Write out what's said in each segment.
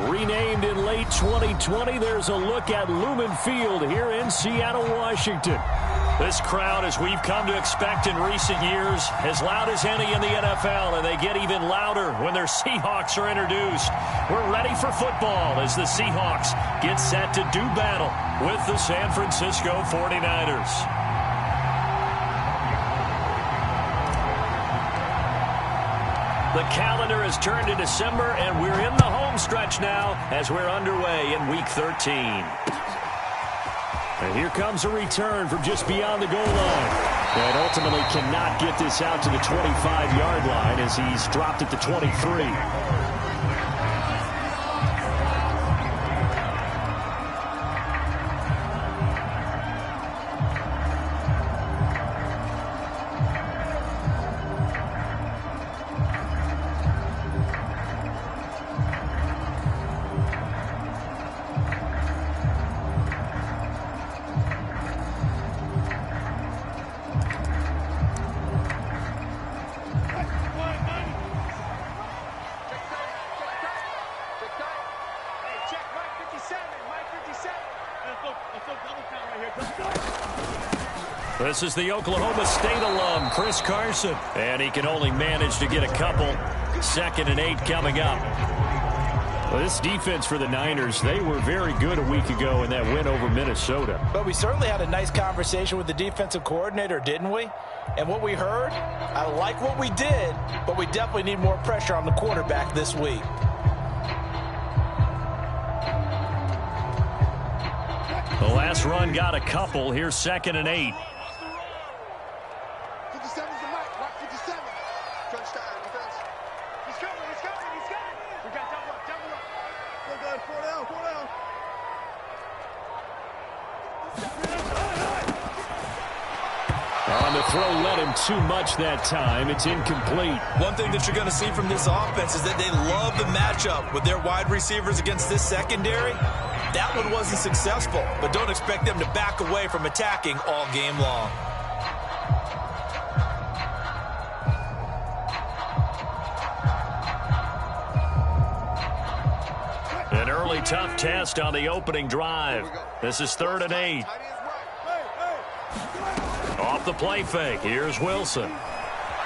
Renamed in late 2020, there's a look at Lumen Field here in Seattle, Washington. This crowd, as we've come to expect in recent years, as loud as any in the NFL, and they get even louder when their Seahawks are introduced. We're ready for football as the Seahawks get set to do battle with the San Francisco 49ers. The calendar has turned to December, and we're in the home stretch now as we're underway in Week 13. And here comes a return from just beyond the goal line. And ultimately cannot get this out to the 25-yard line as he's dropped at the 23. This is the Oklahoma State alum, Chris Carson. And he can only manage to get a couple. 2nd and 8 coming up. Well, this defense for the Niners, they were very good a week ago in that win over Minnesota. But we certainly had a nice conversation with the defensive coordinator, didn't we? And what we heard, I like what we did, but we definitely need more pressure on the quarterback this week. The last run got a couple. Here's 2nd and 8. On the throw, led him too much that time. It's incomplete. One thing that you're going to see from this offense is that they love the matchup with their wide receivers against this secondary. That one wasn't successful, but don't expect them to back away from attacking all game long. An early tough test on the opening drive. This is 3rd and 8. Off the play fake, here's Wilson.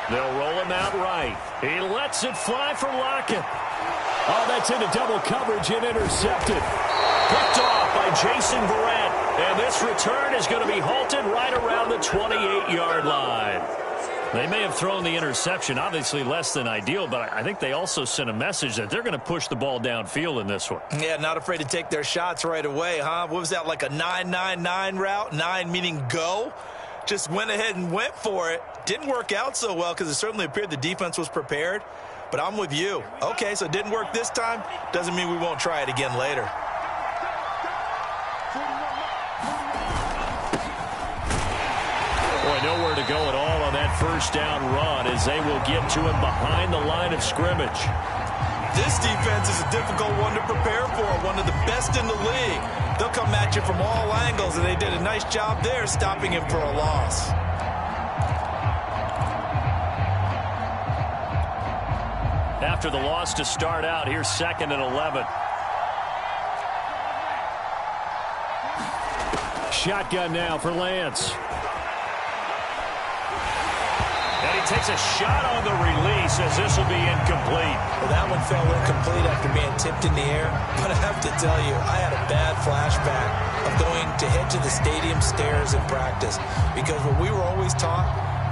They'll roll him out right. He lets it fly for Lockett. Oh, that's into double coverage and intercepted. Picked off by Jason Verrett. And this return is going to be halted right around the 28-yard line. They may have thrown the interception, obviously less than ideal, but I think they also sent a message that they're going to push the ball downfield in this one. Yeah, not afraid to take their shots right away, huh? What was that, like a 9-9-9 route? 9 meaning go? Just went ahead and went for it. Didn't work out so well because it certainly appeared the defense was prepared. But I'm with you. Okay, so it didn't work this time. Doesn't mean we won't try it again later. Boy, nowhere to go at all on that first down run as they will get to him behind the line of scrimmage. This defense is a difficult one to prepare for, one of the best in the league. They'll come at you from all angles, and they did a nice job there stopping him for a loss. After the loss to start out, here's 2nd and 11. Shotgun now for Lance. And he takes a shot on the release as this will be incomplete. Well, that one fell incomplete after being tipped in the air. But I have to tell you, I had a bad flashback of going to head to the stadium stairs in practice. Because what we were always taught,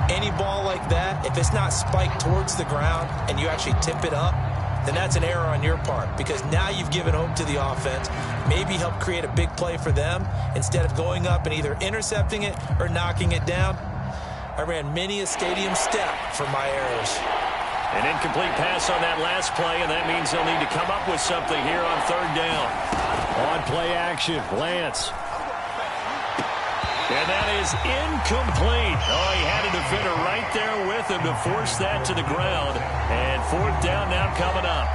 any ball like that, if it's not spiked towards the ground and you actually tip it up, then that's an error on your part. Because now you've given hope to the offense, maybe help create a big play for them, instead of going up and either intercepting it or knocking it down. I ran many a stadium step for my errors. An incomplete pass on that last play, and that means they'll need to come up with something here on 3rd down. On play action, Lance. And that is incomplete. Oh, he had a defender right there with him to force that to the ground. And 4th down now coming up.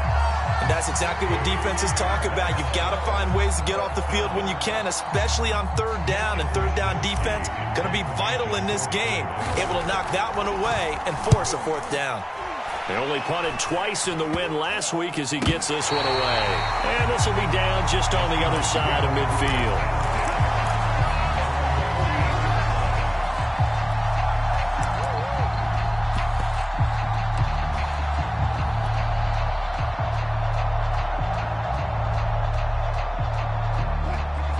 And that's exactly what defenses talk about. You've got to find ways to get off the field when you can, especially on 3rd down. And 3rd down defense going to be vital in this game. Able to knock that one away and force a 4th down. They only punted twice in the win last week as he gets this one away. And this will be down just on the other side of midfield.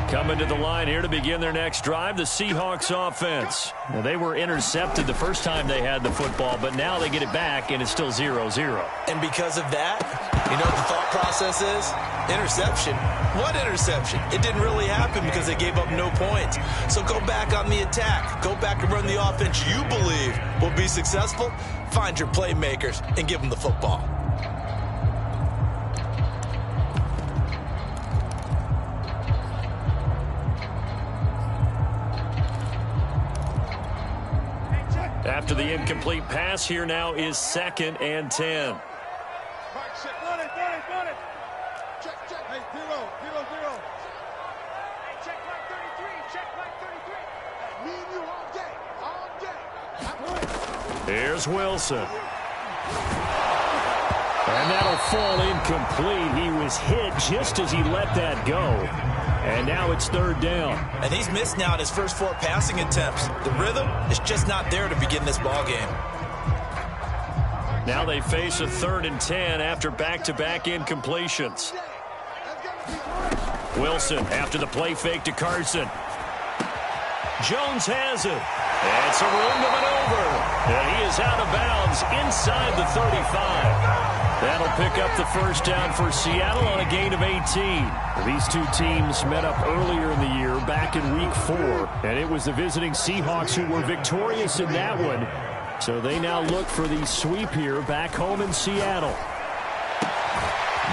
Coming to the line here to begin their next drive, the Seahawks offense. Now, they were intercepted the first time they had the football, but now they get it back, and it's still 0-0. And because of that, you know what the thought process is? Interception. What interception? It didn't really happen because they gave up no points. So go back on the attack. Go back and run the offense you believe will be successful. Find your playmakers and give them the football. After the incomplete pass, here now is 2nd and 10. Here's Wilson. And that'll fall incomplete. He was hit just as he let that go. And now it's 3rd down. And he's missed now at his first 4 passing attempts. The rhythm is just not there to begin this ball game. Now they face a 3rd and 10 after back-to-back incompletions. Wilson after the play fake to Carson. Jones has it. And it's a room to maneuver. And he is out of bounds inside the 35. That'll pick up the first down for Seattle on a gain of 18. These two teams met up earlier in the year, back in Week 4, and it was the visiting Seahawks who were victorious in that one. So they now look for the sweep here back home in Seattle.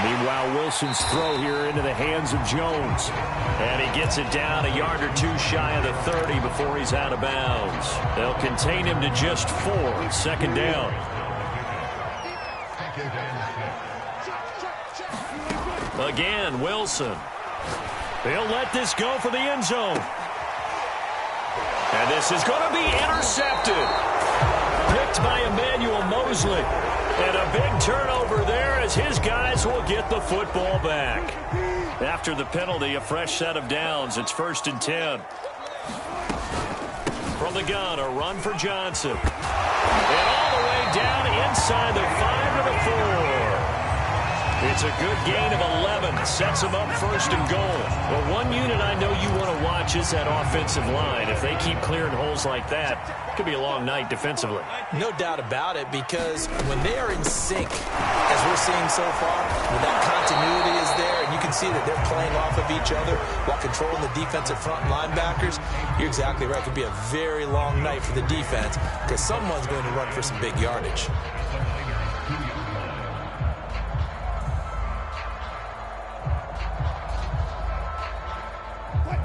Meanwhile, Wilson's throw here into the hands of Jones. And he gets it down a yard or 2 shy of the 30 before he's out of bounds. They'll contain him to just 4, 2nd down. Again, Wilson. He'll let this go for the end zone. And this is going to be intercepted. Picked by Emmanuel Mosley. And a big turnover there as his guys will get the football back. After the penalty, a fresh set of downs. It's 1st and 10. From the gun, a run for Johnson. And all the way down inside the 5 to the 4. It's a good gain of 11. Sets them up 1st and goal. Well, one unit I know you want to watch is that offensive line. If they keep clearing holes like that, it could be a long night defensively. No doubt about it, because when they are in sync, as we're seeing so far, when that continuity is there, and you can see that they're playing off of each other while controlling the defensive front linebackers, you're exactly right. It could be a very long night for the defense because someone's going to run for some big yardage.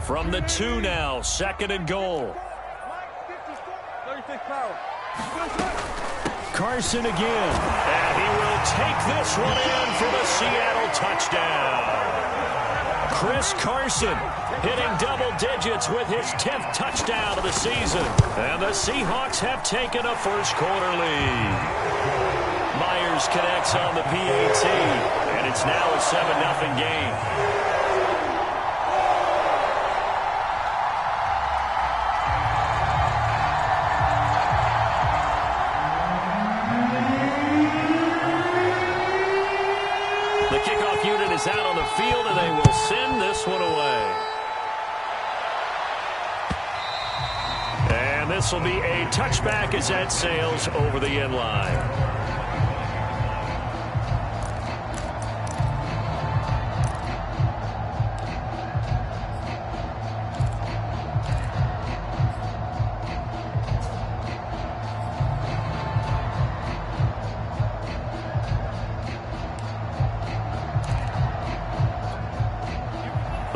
From the 2 now, 2nd and goal. Carson again. And he will take this one in for the Seattle touchdown. Chris Carson hitting double digits with his 10th touchdown of the season. And the Seahawks have taken a first-quarter lead. Myers connects on the PAT, and it's now a 7-0 game. Out on the field, and they will send this one away. And this will be a touchback as that sails over the end line.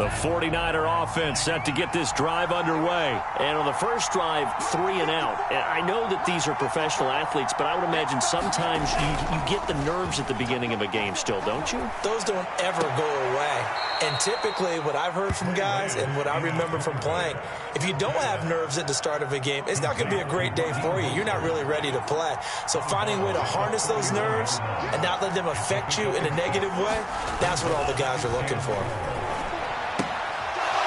The 49er offense set to get this drive underway. And on the first drive, 3 and out. And I know that these are professional athletes, but I would imagine sometimes you get the nerves at the beginning of a game still, don't you? Those don't ever go away. And typically what I've heard from guys and what I remember from playing, if you don't have nerves at the start of a game, it's not going to be a great day for you. You're not really ready to play. So finding a way to harness those nerves and not let them affect you in a negative way, that's what all the guys are looking for.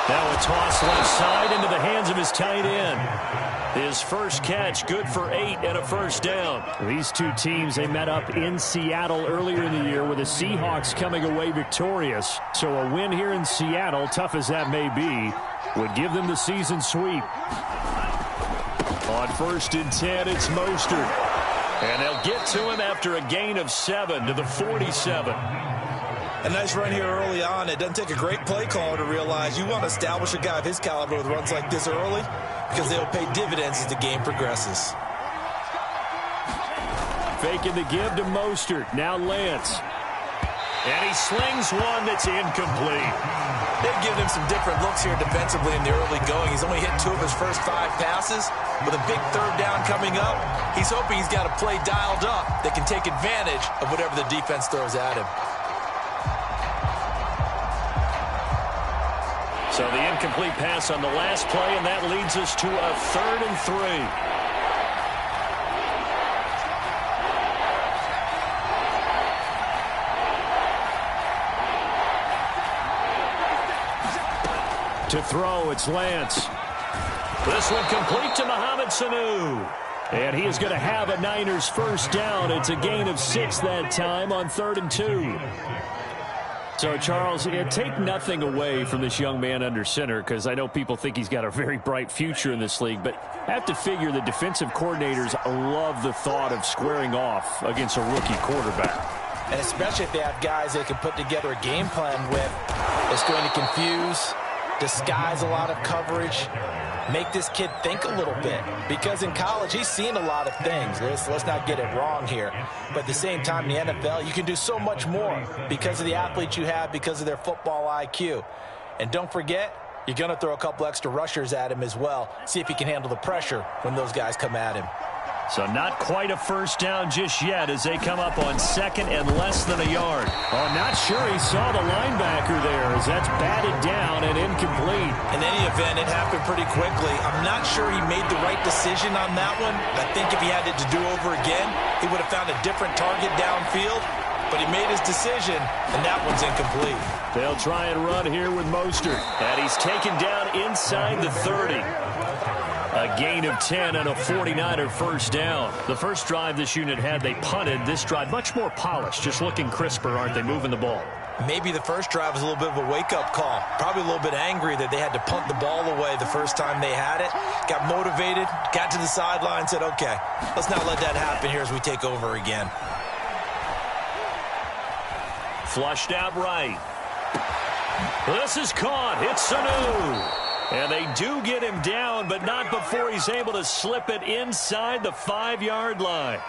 Now a toss left side into the hands of his tight end. His first catch, good for 8 and a first down. These two teams, they met up in Seattle earlier in the year with the Seahawks coming away victorious. So a win here in Seattle, tough as that may be, would give them the season sweep. On 1st and 10, it's Mostert. And they'll get to him after a gain of 7 to the 47. A nice run here early on. It doesn't take a great play caller to realize you want to establish a guy of his caliber with runs like this early because they'll pay dividends as the game progresses. Faking the give to Mostert. Now Lance. And he slings one that's incomplete. They've given him some different looks here defensively in the early going. He's only hit 2 of his first 5 passes. With a big 3rd down coming up, he's hoping he's got a play dialed up that can take advantage of whatever the defense throws at him. So the incomplete pass on the last play, and that leads us to a 3rd and 3. To throw, it's Lance. This one complete to Mohamed Sanu. And he is going to have a Niners first down. It's a gain of 6 that time on 3rd and 2. So, Charles, take nothing away from this young man under center, because I know people think he's got a very bright future in this league, but I have to figure the defensive coordinators love the thought of squaring off against a rookie quarterback. And especially if they have guys they can put together a game plan with that's going to confuse, disguise a lot of coverage, make this kid think a little bit. Because in college, he's seen a lot of things. Let's not get it wrong here. But at the same time, in the NFL, you can do so much more because of the athletes you have, because of their football IQ. And don't forget, you're going to throw a couple extra rushers at him as well. See if he can handle the pressure when those guys come at him. So not quite a first down just yet as they come up on 2nd and less than a yard. Oh, not sure he saw the linebacker there as that's batted down and incomplete. In any event, it happened pretty quickly. I'm not sure he made the right decision on that one. I think if he had it to do over again, he would have found a different target downfield. But he made his decision, and that one's incomplete. They'll try and run here with Mostert. And he's taken down inside the 30. A gain of 10 and a 49er first down. The first drive this unit had, they punted. This drive, much more polished, just looking crisper, aren't they, moving the ball? Maybe the first drive was a little bit of a wake-up call. Probably a little bit angry that they had to punt the ball away the first time they had it. Got motivated, got to the sideline, said, okay, let's not let that happen here as we take over again. Flushed out right. This is caught. It's Sanu. And they do get him down, but not before he's able to slip it inside the 5-yard line.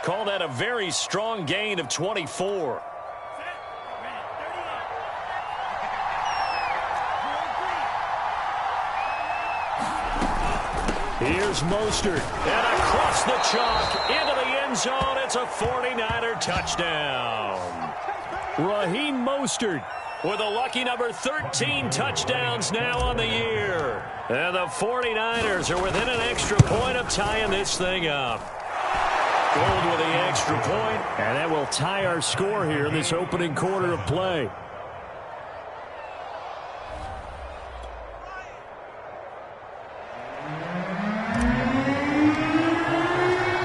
Call that a very strong gain of 24. Here's Mostert. And across the chalk into the end zone. It's a 49er touchdown. Raheem Mostert with a lucky number 13 touchdowns now on the year. And the 49ers are within an extra point of tying this thing up. Gold with the extra point, and that will tie our score here in this opening quarter of play.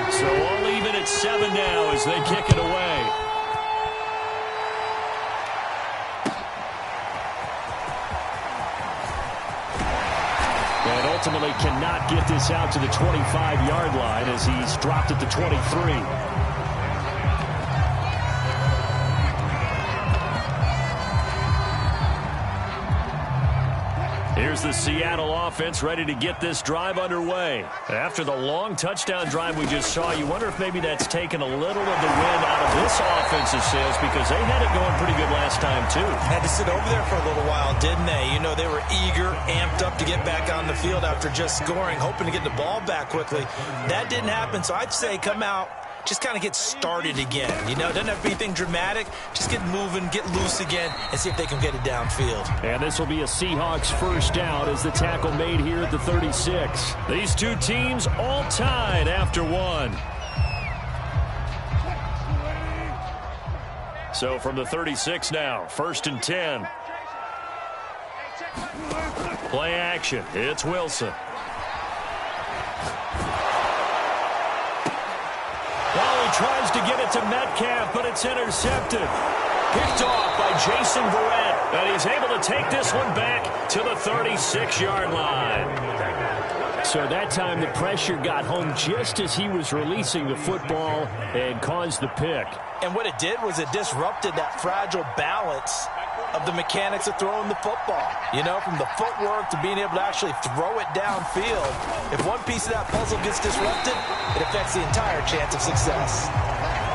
So all even at 7 now as they kick it away. And ultimately cannot get this out to the 25-yard line as he's dropped at the 23. Here's the Seattle offense ready to get this drive underway. After the long touchdown drive we just saw, you wonder if maybe that's taken a little of the wind out of this offensive sails, because they had it going pretty good last time too. Had to sit over there for a little while, didn't they? You know, they were eager, amped up to get back on the field after just scoring, hoping to get the ball back quickly. That didn't happen, so I'd say come out, just kind of get started again. You know, it doesn't have to be anything dramatic. Just get moving, get loose again, and see if they can get it downfield. And this will be a Seahawks first down as the tackle made here at the 36. These two teams all tied after one. So from the 36 now, 1st and 10. Play action. It's Wilson. Well, he tries to get it to Metcalf, but it's intercepted. Picked off by Jason Verrett, and he's able to take this one back to the 36-yard line. So that time the pressure got home just as he was releasing the football and caused the pick. And what it did was it disrupted that fragile balance of the mechanics of throwing the football. You know, from the footwork to being able to actually throw it downfield. If one piece of that puzzle gets disrupted, it affects the entire chance of success.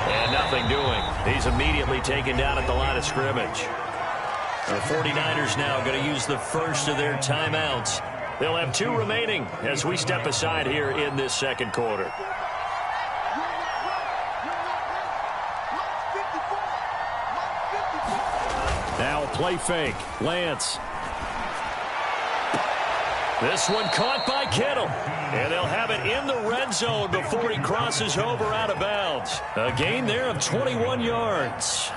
And nothing doing. He's immediately taken down at the line of scrimmage. The 49ers now going to use the first of their timeouts. They'll have 2 remaining as we step aside here in this second quarter. Now play fake. Lance. This one caught by Kittle. And they'll have it in the red zone before he crosses over out of bounds. A gain there of 21 yards.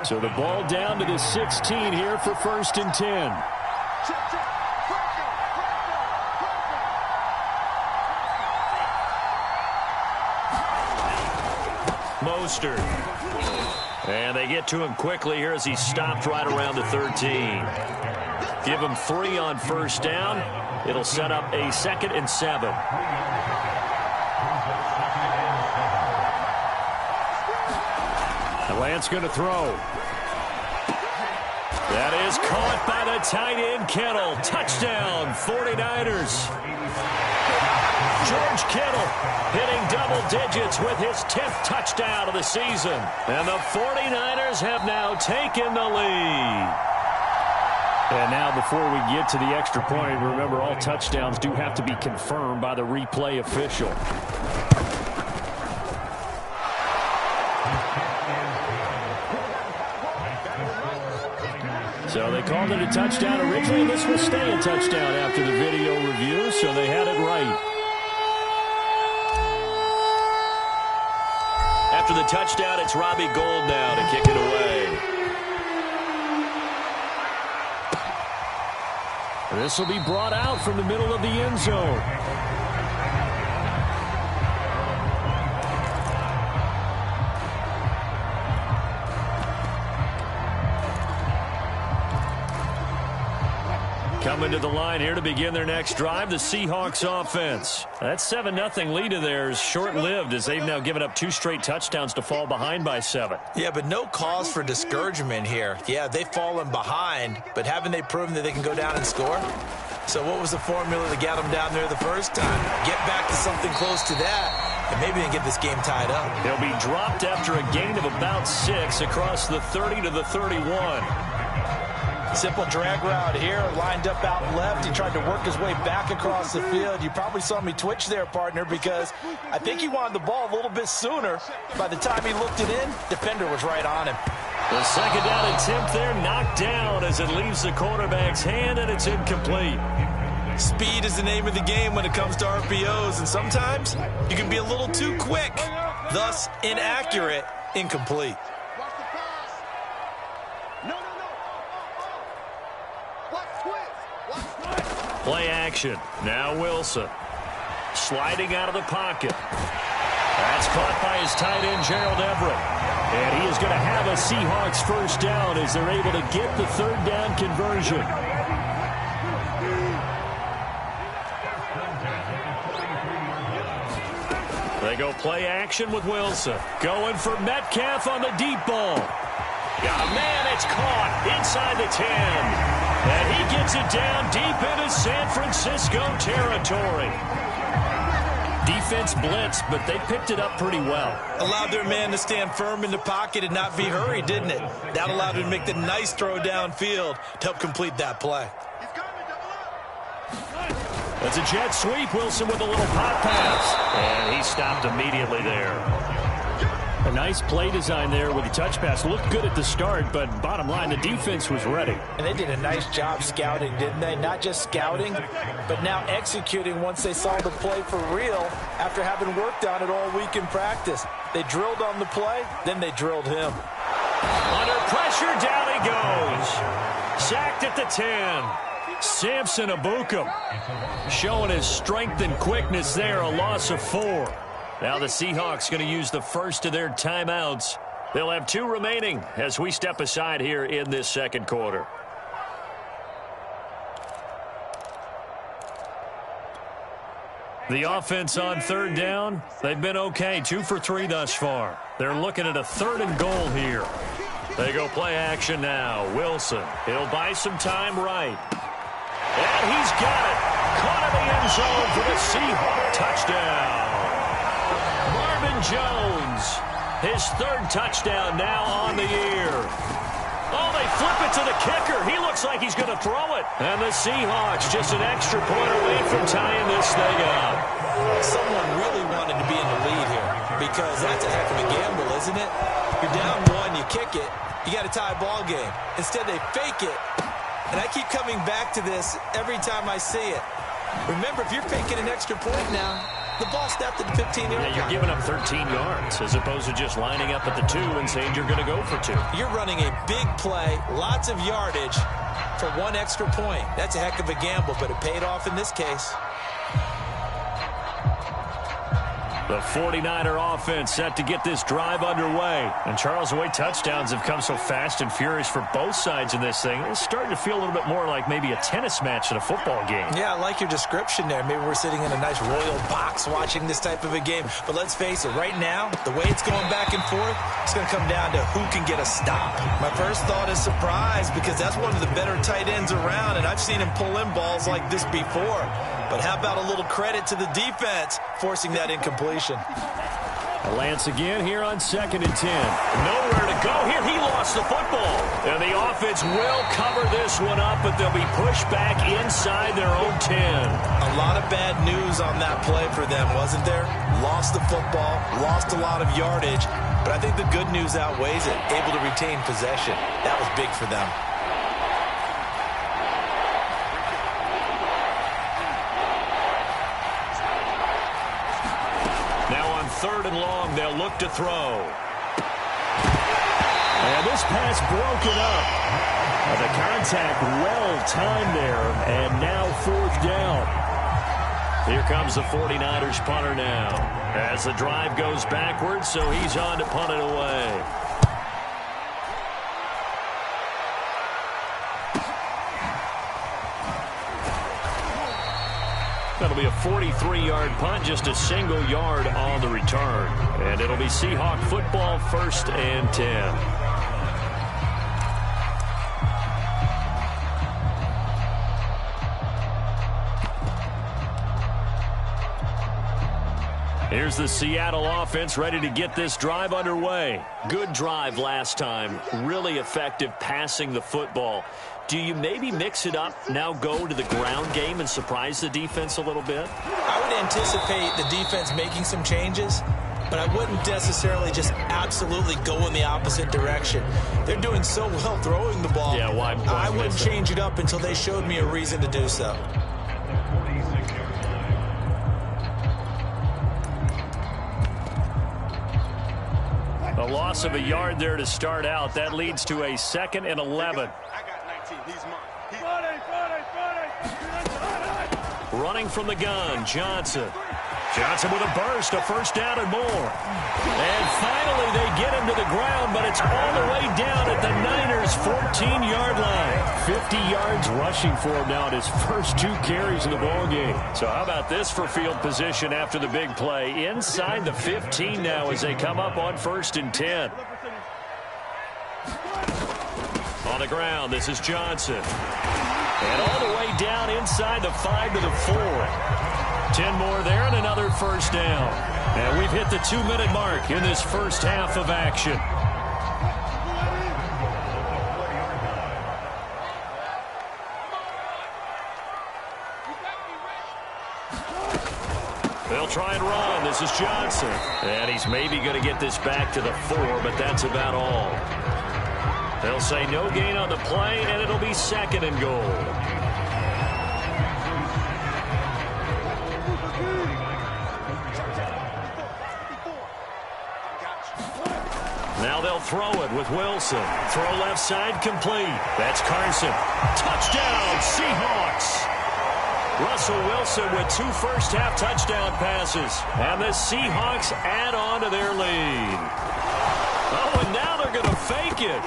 So the ball down to the 16 here for 1st and 10. Mostert. And they get to him quickly here as he stopped right around the 13. Give him 3 on 1st down. It'll set up a 2nd and 7. Lance going to throw. That is caught by the tight end, Kittle. Touchdown, 49ers. George Kittle hitting double digits with his 10th touchdown of the season. And the 49ers have now taken the lead. And now before we get to the extra point, remember all touchdowns do have to be confirmed by the replay official. So they called it a touchdown originally. This will stay a touchdown after the video review, so they had it right. After the touchdown, it's Robbie Gould now to kick it away. This will be brought out from the middle of the end zone. Coming to the line here to begin their next drive, the Seahawks offense. That 7-0 lead of theirs short-lived as they've now given up 2 straight touchdowns to fall behind by 7. Yeah, but no cause for discouragement here. Yeah, they've fallen behind, but haven't they proven that they can go down and score? So what was the formula to get them down there the first time? Get back to something close to that, and maybe they can get this game tied up. He'll be dropped after a gain of about 6 across the 30 to the 31. Simple drag route here, lined up out left. He tried to work his way back across the field. You probably saw me twitch there, partner, because I think he wanted the ball a little bit sooner. By the time he looked it in, defender was right on him. The second down attempt there knocked down as it leaves the quarterback's hand, and it's incomplete. Speed is the name of the game when it comes to RPOs, and sometimes you can be a little too quick, thus inaccurate, incomplete. Play action. Now Wilson. Sliding out of the pocket. That's caught by his tight end, Gerald Everett. And he is going to have a Seahawks first down as they're able to get the 3rd down conversion. They go play action with Wilson. Going for Metcalf on the deep ball. Yeah, man, it's caught inside the 10. And he gets it down deep into San Francisco territory. Defense blitzed, but they picked it up pretty well. Allowed their man to stand firm in the pocket and not be hurried, didn't it? That allowed him to make the nice throw downfield to help complete that play. That's a jet sweep. Wilson with a little pop pass. And he stopped immediately there. A nice play design there with a touch pass. Looked good at the start, but bottom line, the defense was ready. And they did a nice job scouting, didn't they? Not just scouting, but now executing once they saw the play for real after having worked on it all week in practice. They drilled on the play, then they drilled him. Under pressure, down he goes. Sacked at the 10. Samson Abukum showing his strength and quickness there, a loss of 4. Now the Seahawks going to use the first of their timeouts. They'll have 2 remaining as we step aside here in this second quarter. The offense on third down, they've been okay. 2 for 3 thus far. They're looking at a 3rd and goal here. They go play action now. Wilson, he'll buy some time right. And he's got it. Caught in the end zone for the Seahawks touchdown. Marvin Jones, his 3rd touchdown now on the year. Oh, they flip it to the kicker. He looks like he's going to throw it. And the Seahawks just an extra point away from tying this thing up. Someone really wanted to be in the lead here because that's a heck of a gamble, isn't it? You're down 1, you kick it, you got a tie ball game. Instead, they fake it. And I keep coming back to this every time I see it. Remember, if you're faking an extra point now, the ball snapped at the 15-yard line. Yeah, you're giving up 13 yards as opposed to just lining up at the 2 and saying you're going to go for 2. You're running a big play, lots of yardage for 1 extra point. That's a heck of a gamble, but it paid off in this case. The 49er offense set to get this drive underway. And Charles, the way touchdowns have come so fast and furious for both sides in this thing, it's starting to feel a little bit more like maybe a tennis match in a football game. Yeah, I like your description there. Maybe we're sitting in a nice royal box watching this type of a game. But let's face it, right now, the way it's going back and forth, it's going to come down to who can get a stop. My first thought is surprise because that's one of the better tight ends around, and I've seen him pull in balls like this before. But how about a little credit to the defense forcing that incompletion? Lance again here on 2nd and 10. Nowhere to go here. He lost the football. And the offense will cover this one up, but they'll be pushed back inside their own 10. A lot of bad news on that play for them, wasn't there? Lost the football, lost a lot of yardage, but I think the good news outweighs it. Able to retain possession. That was big for them. Now on 3rd and long, they'll look to throw. And this pass broken up. The contact well-timed there, and now 4th down. Here comes the 49ers punter now. As the drive goes backwards, so he's on to punt it away. That'll be a 43-yard punt, just a single yard on the return. And it'll be Seahawk football, 1st and 10. Here's the Seattle offense ready to get this drive underway. Good drive last time. Really effective passing the football. Do you maybe mix it up, now go to the ground game and surprise the defense a little bit? I would anticipate the defense making some changes, but I wouldn't necessarily just absolutely go in the opposite direction. They're doing so well throwing the ball. Yeah, why I wouldn't change it up until they showed me a reason to do so. A loss of a yard there to start out. That leads to a 2nd and 11. Running from the gun, Johnson. Johnson with a burst, a 1st down and more. And finally they get him to the ground, but it's all the way down at the Niners' 14-yard line. 50 yards rushing for him now at his first 2 carries of the ballgame. So how about this for field position after the big play? Inside the 15 now as they come up on 1st and 10. On the ground, this is Johnson. And all the way down inside the 5 to the 4. 10 more there and another first down. And we've hit the 2-minute mark in this first half of action. They'll try and run. This is Johnson. And he's maybe going to get this back to the 4, but that's about all. They'll say no gain on the play, and it'll be 2nd and goal. Now they'll throw it with Wilson. Throw left side complete. That's Carson. Touchdown, Seahawks. Russell Wilson with 2 first-half touchdown passes. And the Seahawks add on to their lead. Oh, and now they're going to fake it.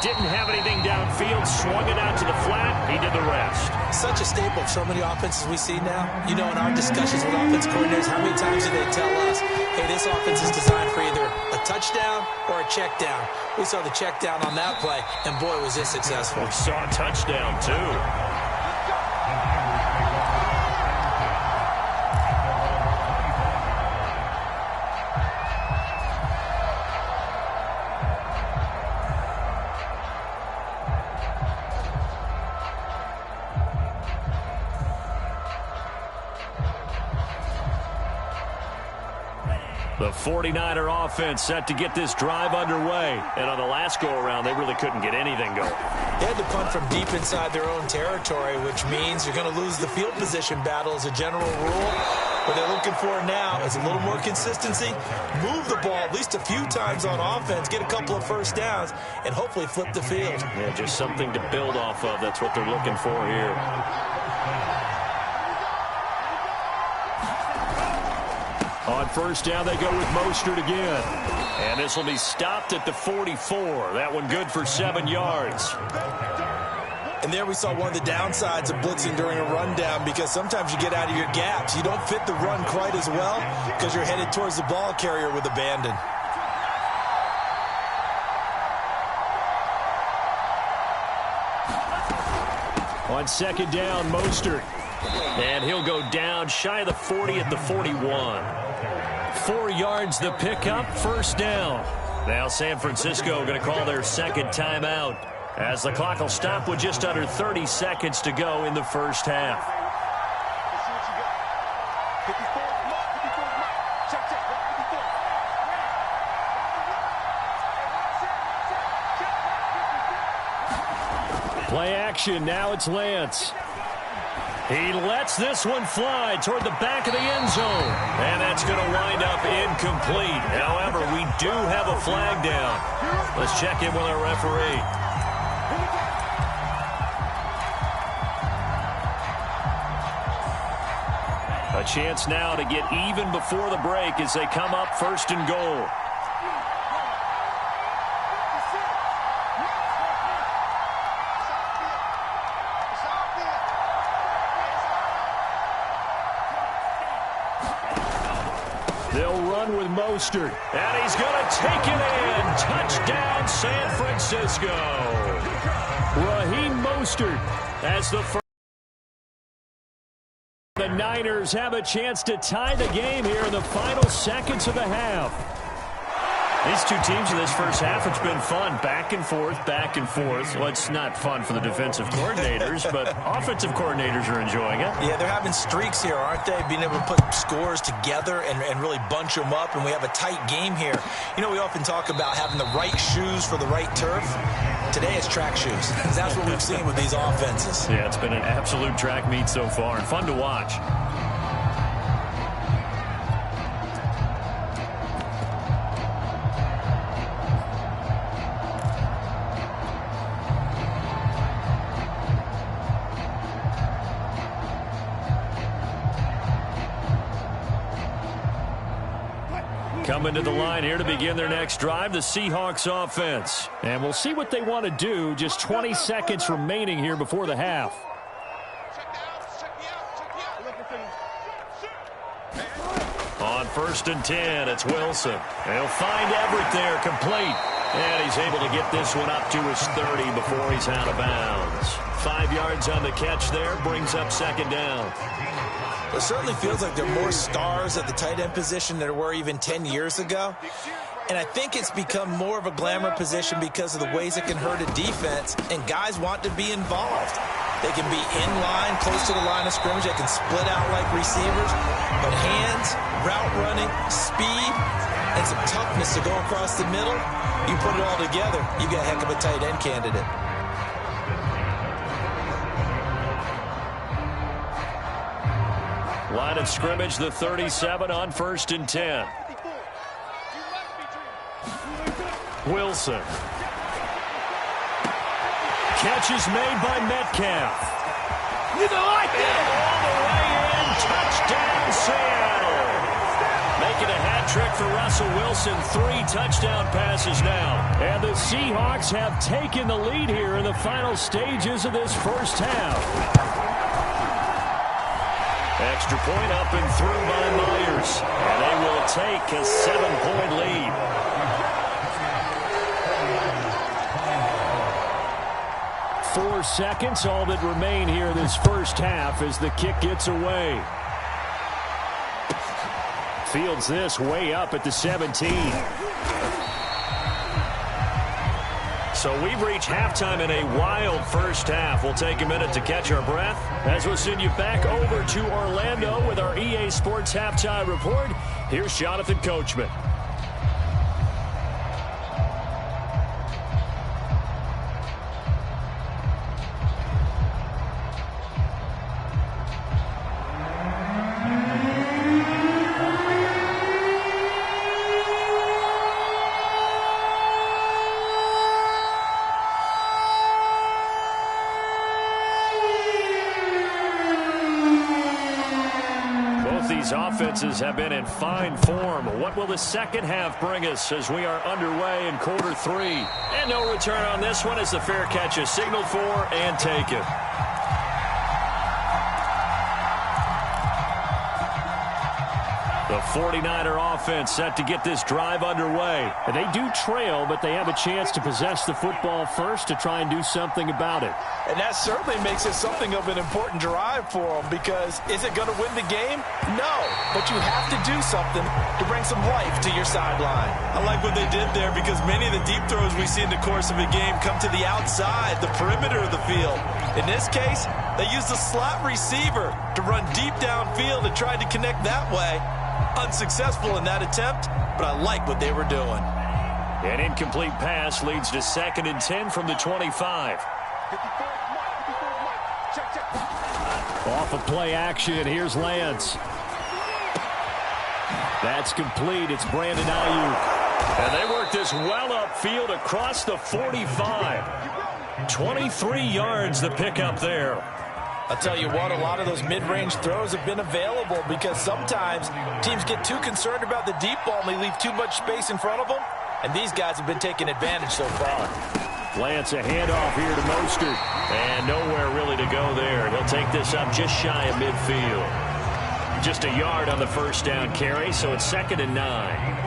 Didn't have anything downfield, swung it out to the flat. He did the rest. Such a staple of so many offenses we see now. You know, in our discussions with offense coordinators, how many times do they tell us, hey, this offense is designed for either a touchdown or a check down. We saw the check down on that play, and boy, was this successful. We saw a touchdown, too. The 49er offense set to get this drive underway. And on the last go-around, they really couldn't get anything going. They had to punt from deep inside their own territory, which means you're going to lose the field position battle as a general rule. What they're looking for now is a little more consistency, move the ball at least a few times on offense, get a couple of first downs, and hopefully flip the field. Yeah, just something to build off of. That's what they're looking for here. On first down, they go with Mostert again. And this will be stopped at the 44. That one good for 7 yards. And there we saw one of the downsides of blitzing during a rundown, because sometimes you get out of your gaps. You don't fit the run quite as well because you're headed towards the ball carrier with abandon. On second down, Mostert. And he'll go down shy of the 40 at the 41. 4 yards the pickup, first down. Now San Francisco going to call their second timeout, as the clock will stop with just under 30 seconds to go in the first half. Play action, now it's Lance. He lets this one fly toward the back of the end zone. And that's going to wind up incomplete. However, we do have a flag down. Let's check in with our referee. A chance now to get even before the break as they come up first and goal. They'll run with Mostert, and he's going to take it in. Touchdown, San Francisco. Raheem Mostert as the first. The Niners have a chance to tie the game here in the final seconds of the half. These two teams in this first half, it's been fun. Back and forth, back and forth. Well, it's not fun for the defensive coordinators, but offensive coordinators are enjoying it. Yeah, they're having streaks here, aren't they? Being able to put scores together and really bunch them up, and we have a tight game here. You know, we often talk about having the right shoes for the right turf. Today it's track shoes. That's what we've seen with these offenses. Yeah, it's been an absolute track meet so far, and fun to watch. Coming to the line here to begin their next drive, the Seahawks offense. And we'll see what they want to do. Just 20 seconds remaining here before the half. On first and 10, it's Wilson. He'll find Everett there, complete. And he's able to get this one up to his 30 before he's out of bounds. 5 yards on the catch there. Brings up second down. It certainly feels like there are more stars at the tight end position than there were even 10 years ago. And I think it's become more of a glamour position because of the ways it can hurt a defense, and guys want to be involved. They can be in line, close to the line of scrimmage. They can split out like receivers. But hands, route running, speed, and some toughness to go across the middle, you put it all together, you got a heck of a tight end candidate. Line of scrimmage, the 37 on 1st and 10. Wilson. Catch is made by Metcalf. You like it! All the way in. Touchdown, Seattle. Making a hat trick for Russell Wilson. 3 touchdown passes now. And the Seahawks have taken the lead here in the final stages of this first half. Extra point up and through by Myers. And they will take a 7-point lead. 4 seconds, all that remain here this first half as the kick gets away. Fields this way up at the 17. So we've reached halftime in a wild first half. We'll take a minute to catch our breath as we'll send you back over to Orlando with our EA Sports Halftime Report. Here's Jonathan Coachman. Offenses have been in fine form. What will the second half bring us as we are underway in quarter 3? And no return on this one as the fair catch is signaled for and taken. The 49er offense set to get this drive underway. And they do trail, but they have a chance to possess the football first to try and do something about it. And that certainly makes it something of an important drive for them, because is it going to win the game? No, but you have to do something to bring some life to your sideline. I like what they did there, because many of the deep throws we see in the course of a game come to the outside, the perimeter of the field. In this case, they used the slot receiver to run deep downfield and tried to connect that way. Unsuccessful in that attempt, but I like what they were doing. An incomplete pass leads to 2nd and 10 from the 25. Off of play action, here's Lance. That's complete. It's Brandon Ayuk. And they work this well upfield across the 45. 23 yards the pickup there. I'll tell you what, a lot of those mid-range throws have been available because sometimes teams get too concerned about the deep ball and they leave too much space in front of them, and these guys have been taking advantage so far. Lance, a handoff here to Mostert, and nowhere really to go there. He'll take this up just shy of midfield. Just a yard on the first down carry, so it's 2nd and 9.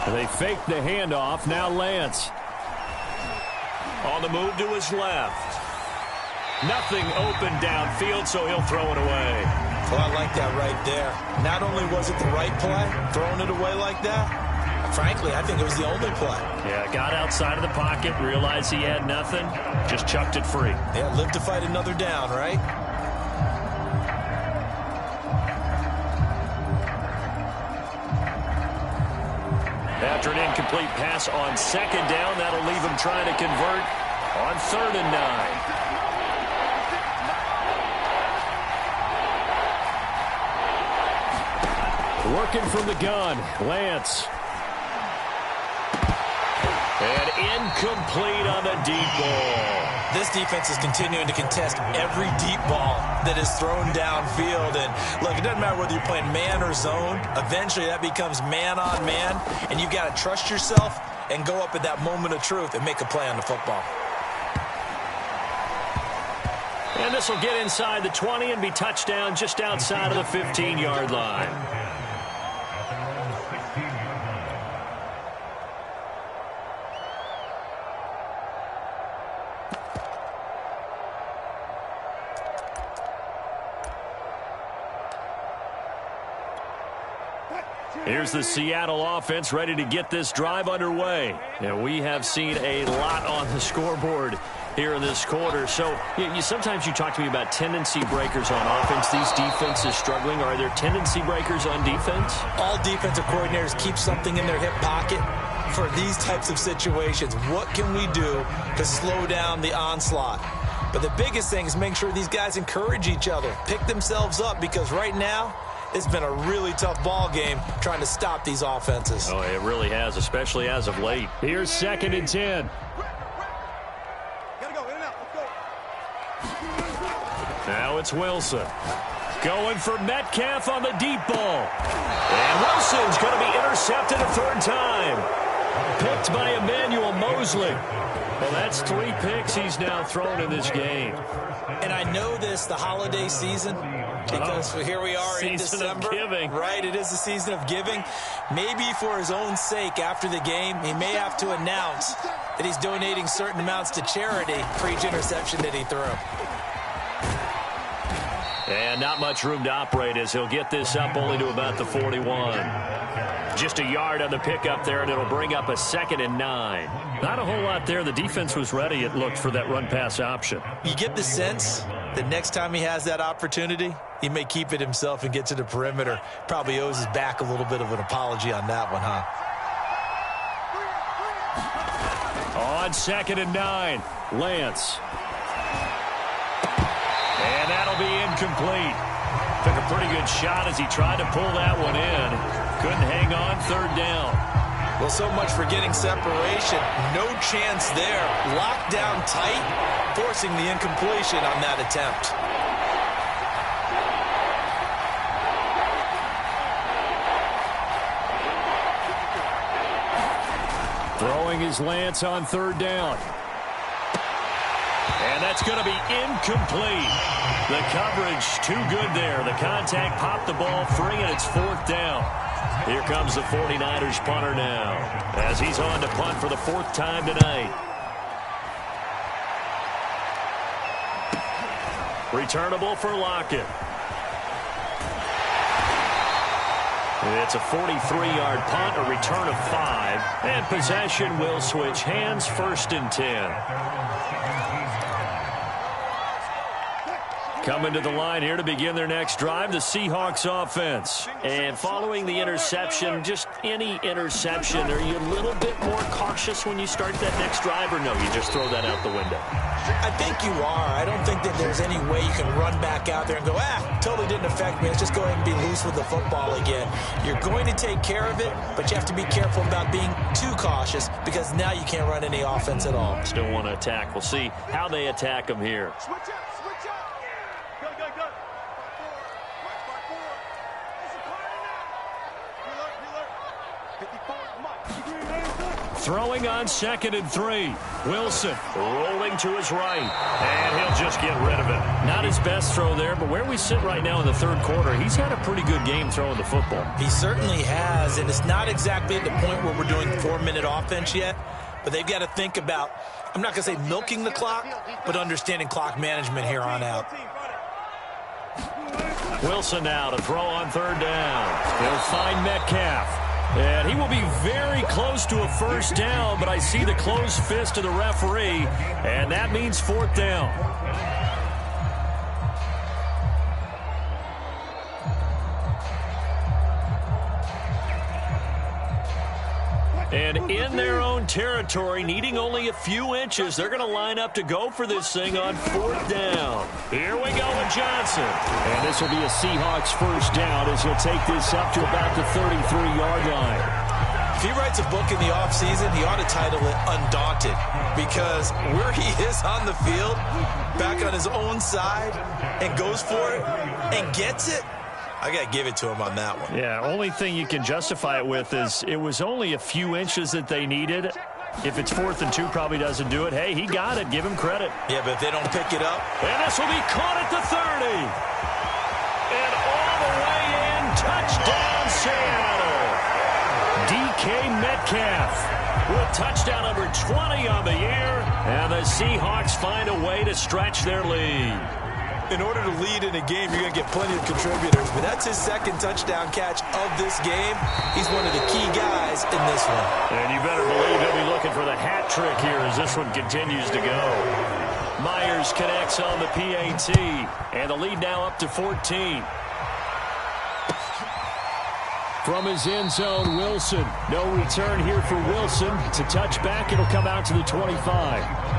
They fake the handoff. Now Lance. On the move to his left. Nothing open downfield, so he'll throw it away. Well, I like that right there. Not only was it the right play, throwing it away like that, frankly, I think it was the only play. Yeah, got outside of the pocket, realized he had nothing, just chucked it free. Yeah, live to fight another down, right? After an incomplete pass on 2nd down, that'll leave him trying to convert on 3rd and 9. Working from the gun, Lance. And incomplete on the deep ball. This defense is continuing to contest every deep ball that is thrown downfield. And look, it doesn't matter whether you're playing man or zone. Eventually that becomes man on man, and you've got to trust yourself and go up at that moment of truth and make a play on the football. And this will get inside the 20 and be touchdown just outside of the 15-yard line. Here's the Seattle offense ready to get this drive underway. And we have seen a lot on the scoreboard here in this quarter. So sometimes you talk to me about tendency breakers on offense. These defenses struggling. Are there tendency breakers on defense? All defensive coordinators keep something in their hip pocket for these types of situations. What can we do to slow down the onslaught? But the biggest thing is make sure these guys encourage each other, pick themselves up, because right now, it's been a really tough ball game trying to stop these offenses. Oh, it really has, especially as of late. Here's 2nd and 10. Now it's Wilson. Going for Metcalf on the deep ball. And Wilson's going to be intercepted a third time. Picked by Emmanuel Mosley. Well, that's 3 picks he's now thrown in this game. And I know this, the holiday season, because here we are in December. Season of giving. Right, it is the season of giving. Maybe for his own sake after the game, he may have to announce that he's donating certain amounts to charity for each interception that he threw. And not much room to operate as he'll get this up only to about the 41. Just a yard on the pickup there, and it'll bring up a 2nd and 9. Not a whole lot there. The defense was ready, it looked, for that run-pass option. You get the sense that next time he has that opportunity, he may keep it himself and get to the perimeter. Probably owes his back a little bit of an apology on that one, huh? On 2nd and 9, Lance. And that'll be incomplete. Took a pretty good shot as he tried to pull that one in. Couldn't hang on, 3rd down. Well, so much for getting separation. No chance there. Locked down tight, forcing the incompletion on that attempt. Throwing his Lance on 3rd down. And that's going to be incomplete. The coverage too good there. The contact popped the ball free, and it's 4th down. Here comes the 49ers punter now, as he's on to punt for the 4th time tonight. Returnable for Lockett. It's a 43-yard punt, a return of 5, and possession will switch hands, 1st and 10. Coming to the line here to begin their next drive, the Seahawks offense. And following the interception, just any interception, are you a little bit more cautious when you start that next drive, or no, you just throw that out the window? I think you are. I don't think that there's any way you can run back out there and go, totally didn't affect me. Let's just go ahead and be loose with the football again. You're going to take care of it, but you have to be careful about being too cautious, because now you can't run any offense at all. Still want to attack. We'll see how they attack them here. Switch up. Go. Throwing on 2nd and 3. Wilson rolling to his right. And he'll just get rid of it. Not his best throw there, but where we sit right now in the 3rd quarter, he's had a pretty good game throwing the football. He certainly has, and it's not exactly at the point where we're doing 4-minute offense yet, but they've got to think about, I'm not going to say milking the clock, but understanding clock management here on out. Wilson now to throw on 3rd down. He'll find Metcalf. And he will be very close to a 1st down, but I see the closed fist of the referee, and that means 4th down. And in their own territory, needing only a few inches, they're going to line up to go for this thing on 4th down. Here we go with Johnson. And this will be a Seahawks 1st down as he'll take this up to about the 33-yard line. If he writes a book in the offseason, he ought to title it Undaunted, because where he is on the field, back on his own side, and goes for it and gets it, I got to give it to him on that one. Yeah, only thing you can justify it with is it was only a few inches that they needed. If it's 4th and 2, probably doesn't do it. Hey, he got it. Give him credit. Yeah, but if they don't pick it up. And this will be caught at the 30. And all the way in, touchdown Seattle. DK Metcalf with touchdown number 20 on the year. And the Seahawks find a way to stretch their lead. In order to lead in a game, you're going to get plenty of contributors, but that's his second touchdown catch of this game. He's one of the key guys in this one. And you better believe he'll be looking for the hat trick here as this one continues to go. Myers connects on the PAT, and the lead now up to 14. From his end zone, Wilson. No return here for Wilson. To touch back, it'll come out to the 25.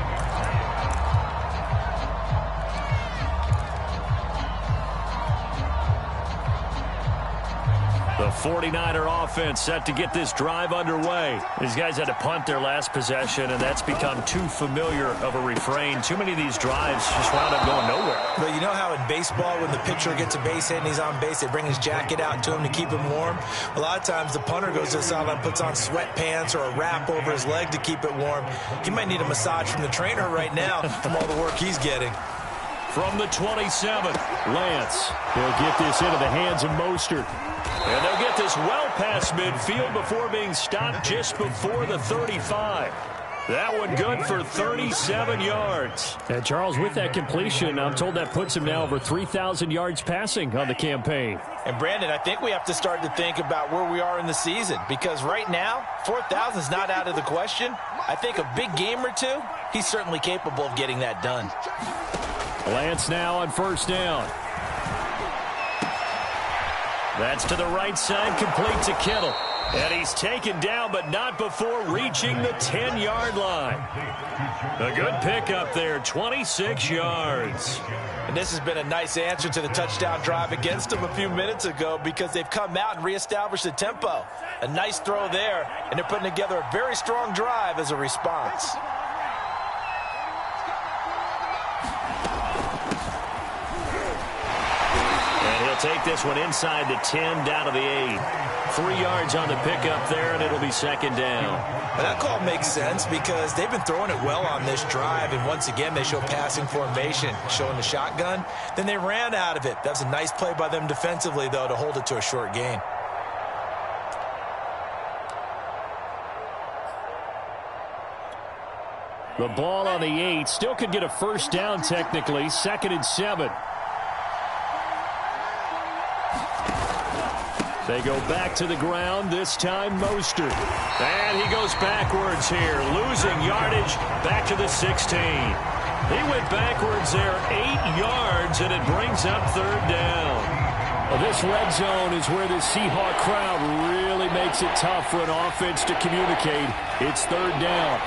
The 49er offense set to get this drive underway. These guys had to punt their last possession, and that's become too familiar of a refrain. Too many of these drives just wound up going nowhere. But you know how in baseball, when the pitcher gets a base hit and he's on base, they bring his jacket out to him to keep him warm? A lot of times the punter goes to the sideline, puts on sweatpants or a wrap over his leg to keep it warm. He might need a massage from the trainer right now from all the work he's getting. From the 27, Lance. They'll get this into the hands of Mostert. And they'll get this well past midfield before being stopped just before the 35. That one good for 37 yards. And Charles, with that completion, I'm told that puts him now over 3,000 yards passing on the campaign. And Brandon, I think we have to start to think about where we are in the season, because right now, 4,000 is not out of the question. I think a big game or two, he's certainly capable of getting that done. Lance now on first down. That's to the right side, complete to Kittle. And he's taken down, but not before reaching the 10-yard line. A good pickup there, 26 yards. And this has been a nice answer to the touchdown drive against them a few minutes ago, because they've come out and reestablished the tempo. A nice throw there, and they're putting together a very strong drive as a response. Take this one inside the 10, down to the 8. 3 yards on the pickup there, and it'll be second down. Well, that call makes sense because they've been throwing it well on this drive, and once again they show passing formation, showing the shotgun. Then they ran out of it. That was a nice play by them defensively, though, to hold it to a short gain. The ball on the 8, still could get a first down technically, 2nd and 7. They go back to the ground, this time Mostert. And he goes backwards here, losing yardage back to the 16. He went backwards there 8 yards, and it brings up 3rd down. Well, this red zone is where the Seahawk crowd really makes it tough for an offense to communicate. It's 3rd down.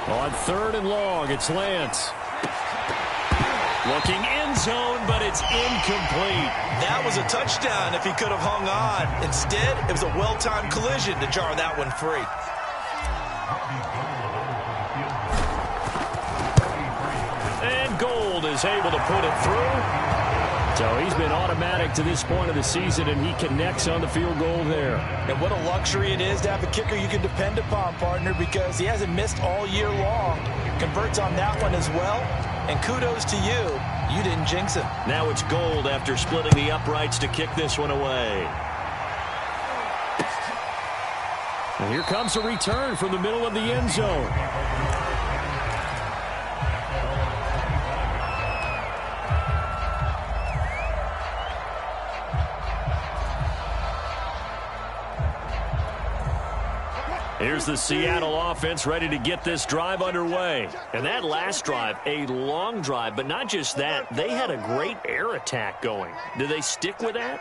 On 3rd and long, it's Lance. Looking end zone, but it's incomplete. That was a touchdown if he could have hung on. Instead, it was a well-timed collision to jar that one free. And Gold is able to put it through. So he's been automatic to this point of the season, and he connects on the field goal there. And what a luxury it is to have a kicker you can depend upon, partner, because he hasn't missed all year long. Converts on that one as well. And kudos to you. You didn't jinx him. Now it's Gold after splitting the uprights to kick this one away. And here comes a return from the middle of the end zone. Here's the Seattle offense ready to get this drive underway. And that last drive, a long drive, but not just that. They had a great air attack going. Do they stick with that?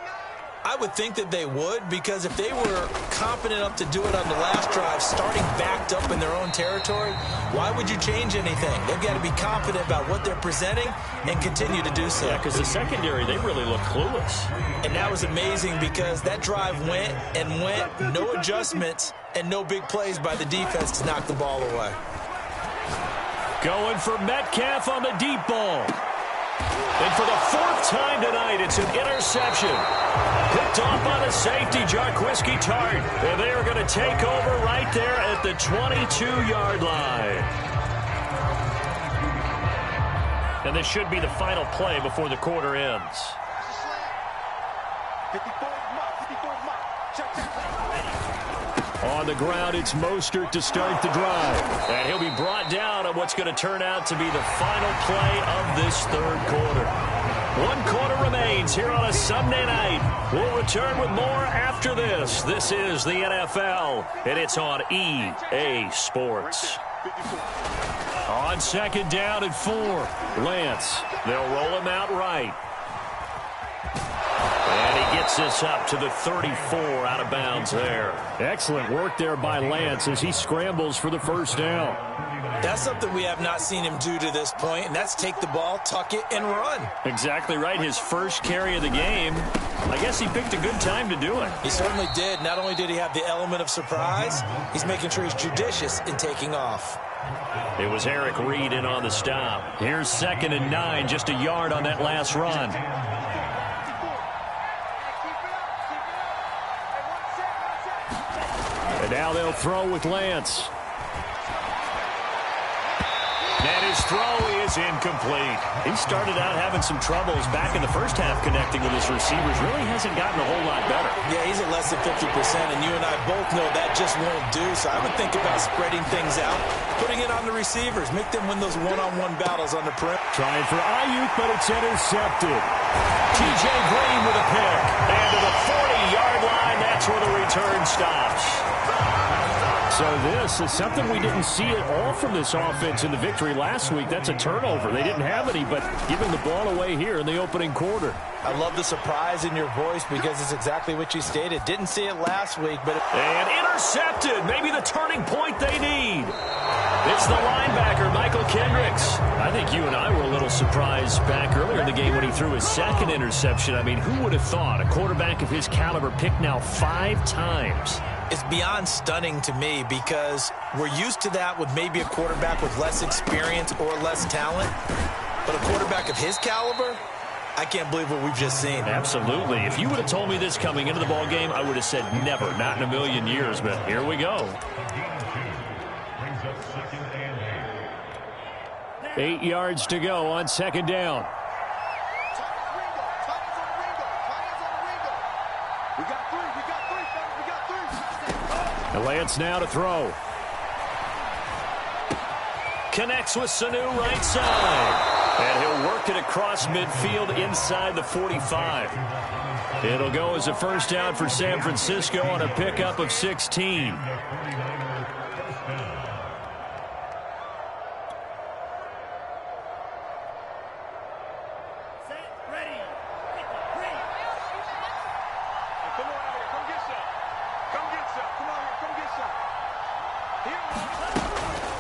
I would think that they would, because if they were confident enough to do it on the last drive, starting backed up in their own territory, why would you change anything? They've got to be confident about what they're presenting and continue to do so. Yeah, because the secondary, they really look clueless. And that was amazing because that drive went and went, no adjustments, and no big plays by the defense to knock the ball away. Going for Metcalf on the deep ball. And for the fourth time tonight, it's an interception. Picked off by the safety, Jarquiski Tart. And they are going to take over right there at the 22-yard line. And this should be the final play before the quarter ends. On the ground, it's Mostert to start the drive. And he'll be brought down on what's going to turn out to be the final play of this third quarter. 1 quarter remains here on a Sunday night. We'll return with more after this. This is the NFL, and it's on EA Sports. On second down and 4, Lance. They'll roll him out right. And he gets this up to the 34 out of bounds there. Excellent work there by Lance as he scrambles for the first down. That's something we have not seen him do to this point, and that's take the ball, tuck it, and run. Exactly right. His first carry of the game. I guess he picked a good time to do it. He certainly did. Not only did he have the element of surprise, he's making sure he's judicious in taking off. It was Eric Reed in on the stop. Here's 2nd and 9, just a yard on that last run. And now they'll throw with Lance. And his throw is incomplete. He started out having some troubles back in the first half connecting with his receivers. Really hasn't gotten a whole lot better. Yeah, he's at less than 50%, and you and I both know that just won't do. So I would think about spreading things out, putting it on the receivers, make them win those one-on-one battles on the perimeter. Trying for Ayuk, but it's intercepted. T.J. Green with a pick. And to the 40-yard line, that's where the return stops. So this is something we didn't see at all from this offense in the victory last week. That's a turnover. They didn't have any, but giving the ball away here in the opening quarter. I love the surprise in your voice because it's exactly what you stated. Didn't see it last week, but... And intercepted. Maybe the turning point they need. It's the linebacker, Michael Kendricks. I think you and I were a little surprised back earlier in the game when he threw his second interception. I mean, who would have thought a quarterback of his caliber picked now 5 times? It's beyond stunning to me because we're used to that with maybe a quarterback with less experience or less talent. But a quarterback of his caliber, I can't believe what we've just seen. Absolutely. If you would have told me this coming into the ball game, I would have said never, not in a million years. But here we go. 8 yards to go on second down. Lance now to throw. Connects with Sanu right side. And he'll work it across midfield inside the 45. It'll go as a first down for San Francisco on a pickup of 16.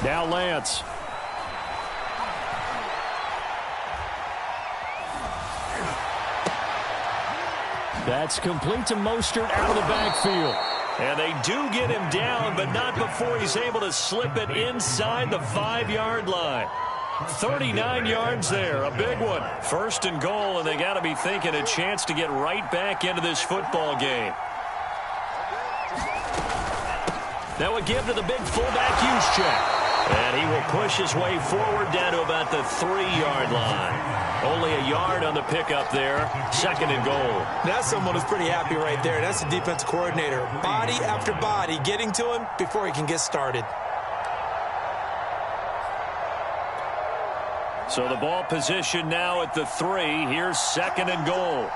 Now Lance. That's complete to Mostert out of the backfield. And they do get him down, but not before he's able to slip it inside the 5-yard line. 39 yards there, a big one. 1st and goal, and they got to be thinking a chance to get right back into this football game. That would give to the big fullback Juszczyk. And he will push his way forward down to about the 3-yard line. Only a yard on the pickup there. 2nd and goal. That's someone who's pretty happy right there. That's the defense coordinator. Body after body getting to him before he can get started. So the ball position now at the 3. Here's 2nd and goal.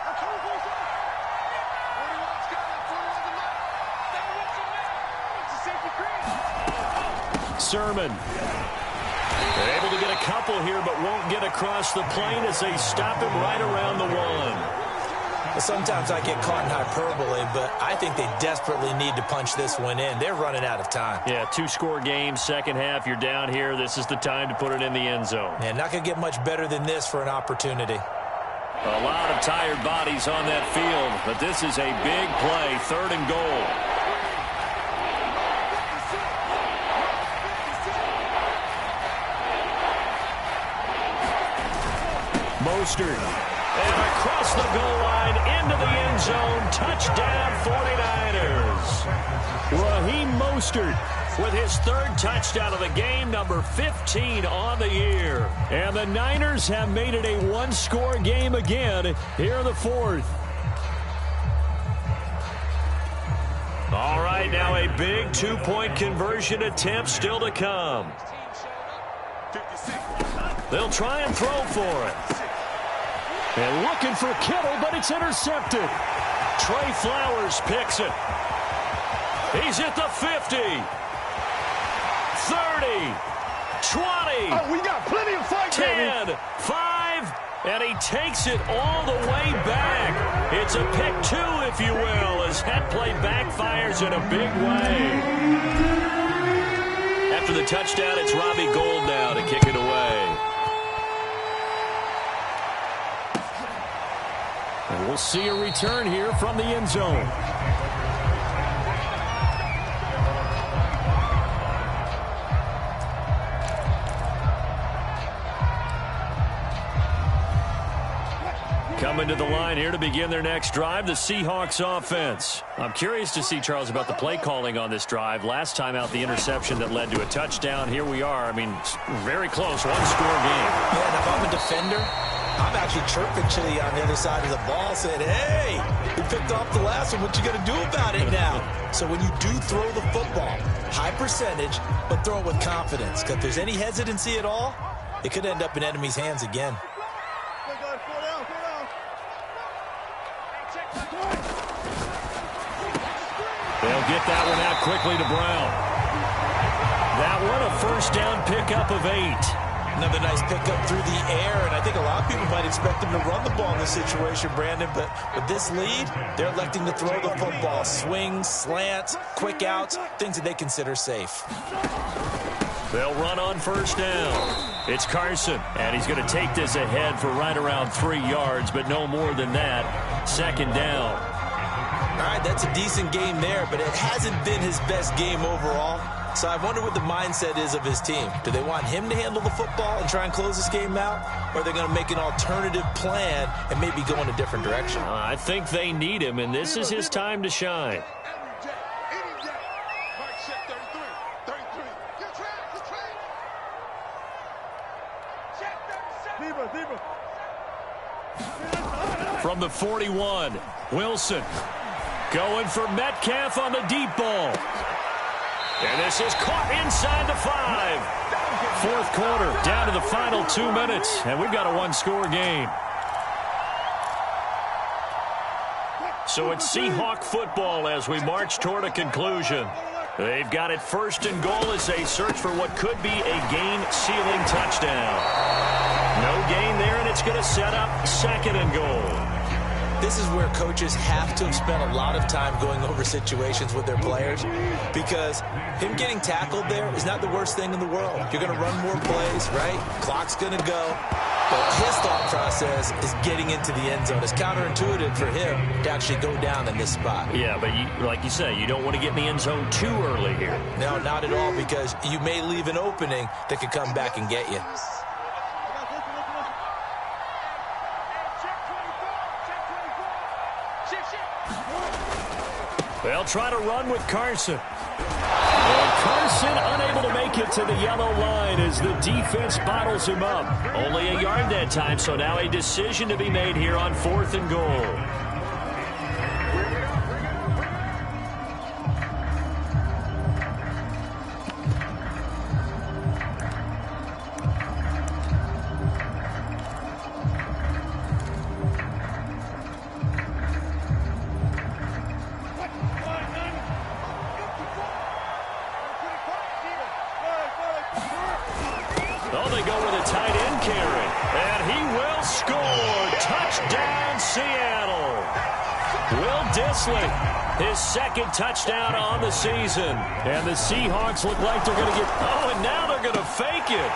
Sermon. They're able to get a couple here, but won't get across the plane as they stop him right around the 1. Well, sometimes I get caught in hyperbole, but I think they desperately need to punch this one in. They're running out of time. Yeah, 2-score game, second half. You're down here. This is the time to put it in the end zone. Man, not going to get much better than this for an opportunity. A lot of tired bodies on that field, but this is a big play. 3rd and goal. Mostert. And across the goal line, into the end zone, touchdown 49ers. Raheem Mostert with his third touchdown of the game, number 15 on the year. And the Niners have made it a one-score game again here in the fourth. All right, now a big two-point conversion attempt still to come. They'll try and throw for it. And looking for Kittle, but it's intercepted. Trey Flowers picks it. He's at the 50. 30. 20. Oh, we got plenty of fight, 10. baby. 5. And he takes it all the way back. It's a pick two, if you will, as that play backfires in a big way. After the touchdown, it's Robbie Gould now to kick it away. And we'll see a return here from the end zone. Coming to the line here to begin their next drive, the Seahawks offense. I'm curious to see, Charles, about the play calling on this drive. Last time out, the interception that led to a touchdown. Here we are. I mean, very close, one-score game. Yeah, and if I'm a defender, I'm actually chirping Chili on the other side of the ball, saying, hey, you picked off the last one. What you going to do about it now? So when you do throw the football, high percentage, but throw it with confidence. Because if there's any hesitancy at all, it could end up in enemy's hands again. They'll get that one out quickly to Brown. That one, a first down pickup of 8. Another nice pickup through the air, and I think a lot of people might expect them to run the ball in this situation, Brandon, but with this lead, they're electing to throw the football. Swings, slants, quick outs, things that they consider safe. They'll run on first down. It's Carson, and he's going to take this ahead for right around 3 yards, but no more than that. Second down. All right, that's a decent game there, but it hasn't been his best game overall. So I wonder what the mindset is of his team. Do they want him to handle the football and try and close this game out? Or are they going to make an alternative plan and maybe go in a different direction? I think they need him, and this is his time to shine. From the 41, Wilson going for Metcalf on the deep ball. And this is caught inside the 5. Fourth quarter, down to the final 2 minutes, and we've got a one-score game. So it's Seahawk football as we march toward a conclusion. They've got it first and goal as they search for what could be a game-sealing touchdown. No gain there, and it's going to set up second and goal. This is where coaches have to have spent a lot of time going over situations with their players, because him getting tackled there is not the worst thing in the world. You're going to run more plays, right? Clock's going to go. But his thought process is getting into the end zone. It's counterintuitive for him to actually go down in this spot. Yeah, but like you say, you don't want to get in the end zone too early here. No, not at all, because you may leave an opening that could come back and get you. They'll try to run with Carson. And Carson unable to make it to the yellow line as the defense bottles him up. Only a yard that time, so now a decision to be made here on fourth and goal. His second touchdown on the season. And the Seahawks look like they're going to get... Oh, and now they're going to fake it.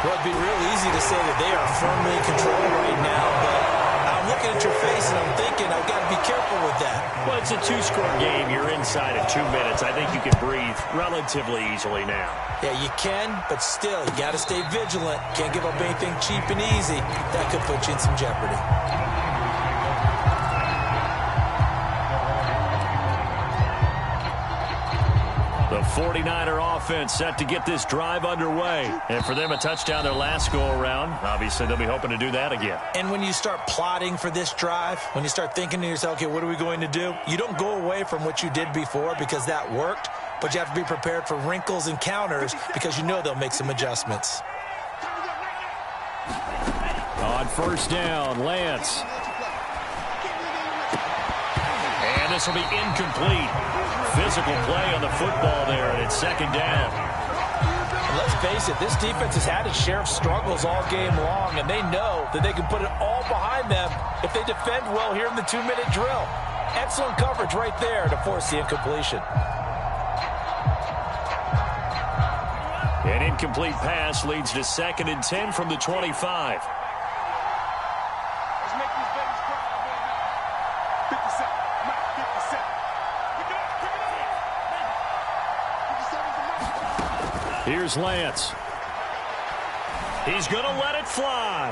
Well, it'd be real easy to say that they are firmly in control right now, but I I'm looking at your face and I'm thinking I've got to be careful with that. Well, it's a two-score game. You're inside of 2 minutes. I think you can breathe relatively easily now. Yeah, you can, but still, you got to stay vigilant. Can't give up anything cheap and easy. That could put you in some jeopardy. The 49er offense set to get this drive underway. And for them, a touchdown their last go-around. Obviously, they'll be hoping to do that again. And when you start plotting for this drive, when you start thinking to yourself, okay, what are we going to do? You don't go away from what you did before because that worked, but you have to be prepared for wrinkles and counters because you know they'll make some adjustments. On first down, Lance. And this will be incomplete. Physical play on the football there, and it's second down. And let's face it, this defense has had its share of struggles all game long, and they know that they can put it all behind them if they defend well here in the 2-minute drill. Excellent coverage right there to force the incompletion. An incomplete pass leads to 2nd and 10 from the 25. Here's Lance. He's going to let it fly.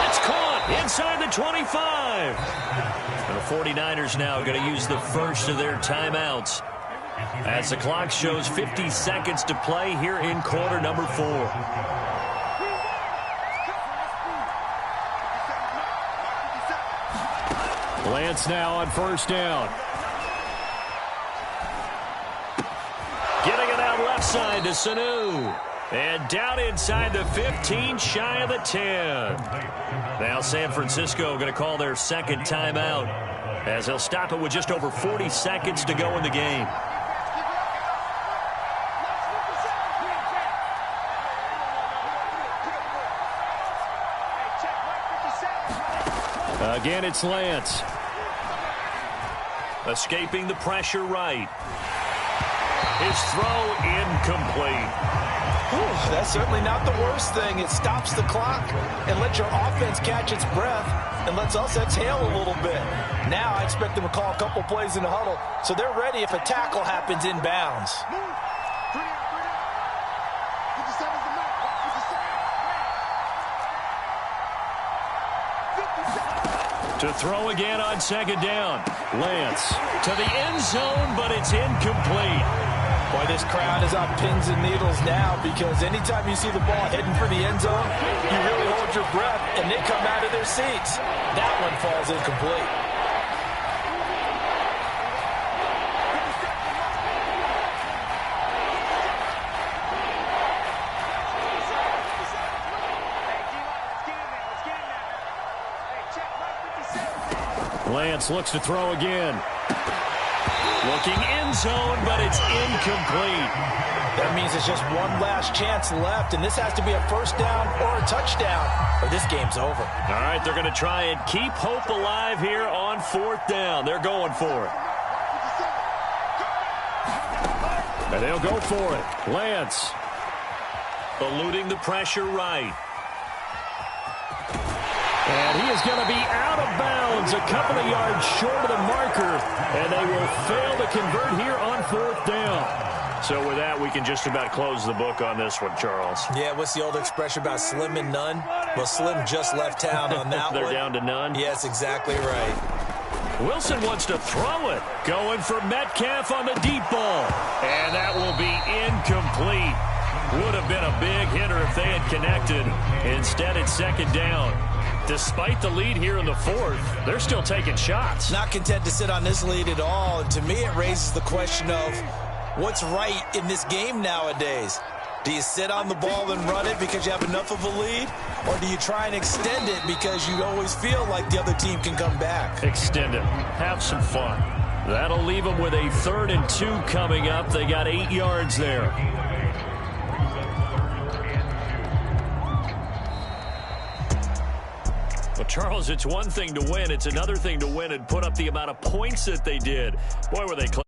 It's caught inside the 25. And the 49ers now going to use the first of their timeouts as the clock shows 50 seconds to play here in quarter number 4. Lance now on first down. Getting it out left side to Sanu. And down inside the 15, shy of the 10. Now San Francisco going to call their second timeout as they'll stop it with just over 40 seconds to go in the game. Again, it's Lance. Escaping the pressure right. His throw incomplete. Whew, that's certainly not the worst thing. It stops the clock and lets your offense catch its breath and lets us exhale a little bit. Now I expect them to call a couple plays in the huddle so they're ready if a tackle happens inbounds. To throw again on second down. Lance to the end zone, but it's incomplete. Boy, this crowd is on pins and needles now because anytime you see the ball heading for the end zone, you really hold your breath and they come out of their seats. That one falls incomplete. Lance looks to throw again. Looking end zone, but it's incomplete. That means it's just one last chance left, and this has to be a first down or a touchdown, or this game's over. All right, they're going to try and keep hope alive here on fourth down. They're going for it. And they'll go for it. Lance eluding the pressure right. And he is going to be out of bounds, a couple of yards short of the marker, and they will fail to convert here on fourth down. So with that, we can just about close the book on this one, Charles. Yeah, what's the old expression about slim and none? Well, Slim just left town on that They're one. down to none? Yes, exactly right. Wilson wants to throw it. Going for Metcalf on the deep ball. And that will be incomplete. Would have been a big hitter if they had connected. Instead, it's second down. Despite the lead here in the fourth, they're still taking shots. Not content to sit on this lead at all. And to me, it raises the question of what's right in this game nowadays. Do you sit on the ball and run it because you have enough of a lead? Or do you try and extend it because you always feel like the other team can come back? Extend it. Have some fun. That'll leave them with a 3rd and 2 coming up. They got 8 yards there. Well, Charles, it's one thing to win. It's another thing to win and put up the amount of points that they did. Boy, were they close.